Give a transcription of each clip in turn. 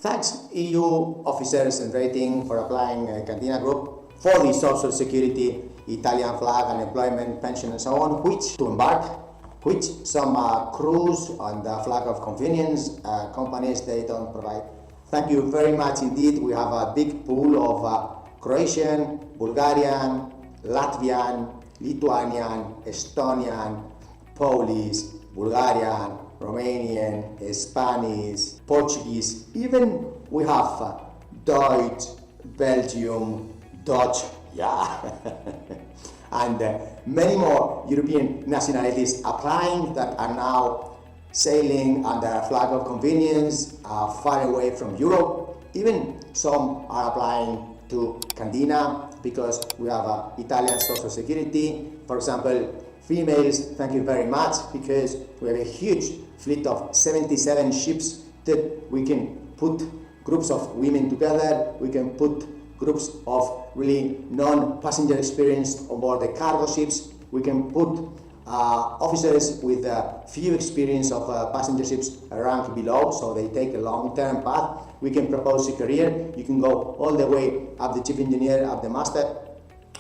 Thanks EU officers and rating for applying Candina Group for the social security, Italian flag, unemployment, pension and so on, which to embark, which some cruise on the flag of convenience companies they don't provide. Thank you very much indeed. We have a big pool of Croatian, Bulgarian, Latvian, Lithuanian, Estonian, Polish, Bulgarian, Romanian, Spanish, Portuguese, even we have Deutsch, Belgium, Dutch, yeah, and many more European nationalities applying that are now sailing under a flag of convenience far away from Europe. Even some are applying to Candina because we have Italian social security. For example, females, thank you very much, because we have a huge fleet of 77 ships that we can put groups of women together, we can put groups of really non-passenger experience on board the cargo ships, we can put officers with few experience of passenger ships rank below, so they take a long-term path. We can propose a career. You can go all the way up the chief engineer, up the master,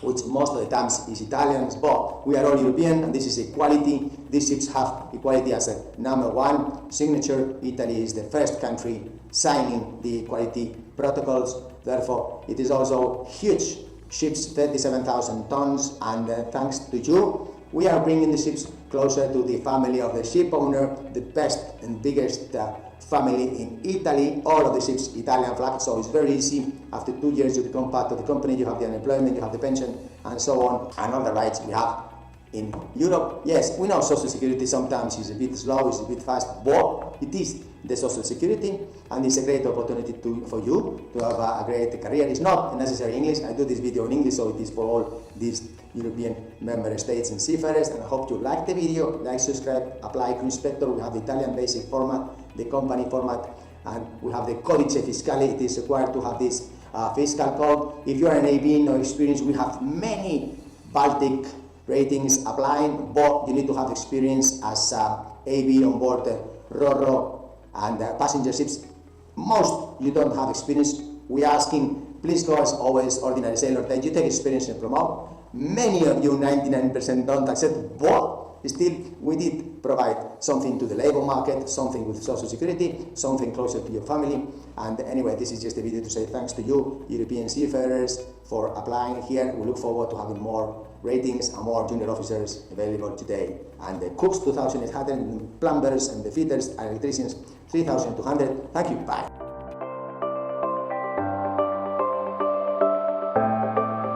which most of the times is Italians, but we are all European, and this is equality. These ships have equality as a #1 signature. Italy is the first country signing the equality protocols. Therefore, it is also huge ships, 37,000 tons, and thanks to you, we are bringing the ships closer to the family of the ship owner, the best and biggest family in Italy. All of the ships Italian flag, so it's very easy. After 2 years you become part of the company, you have the unemployment, you have the pension, and so on, and all the rights we have in Europe. Yes, we know social security sometimes is a bit slow, it's a bit fast, but it is the social security, and it's a great opportunity for you to have a great career. It's not necessary English. I do this video in English, so it is for all these European member states and seafarers, and I hope you like the video. Like, subscribe, apply Inspector. We have the Italian basic format, the company format, and we have the Codice Fiscale. It is required to have this fiscal code. If you are an AB, no experience, we have many Baltic ratings applying, but you need to have experience as AB on board RoRo and passenger ships. Most you don't have experience. We are asking, please go as always ordinary sailor. That you take experience and promote. Many of you, 99% don't accept, but still we did provide something to the labor market, something with social security, something closer to your family. And anyway, this is just a video to say thanks to you, European seafarers, for applying here. We look forward to having more ratings and more junior officers available today. And the cooks, 2,800, plumbers and the fitters and electricians, 3,200. Thank you. Bye.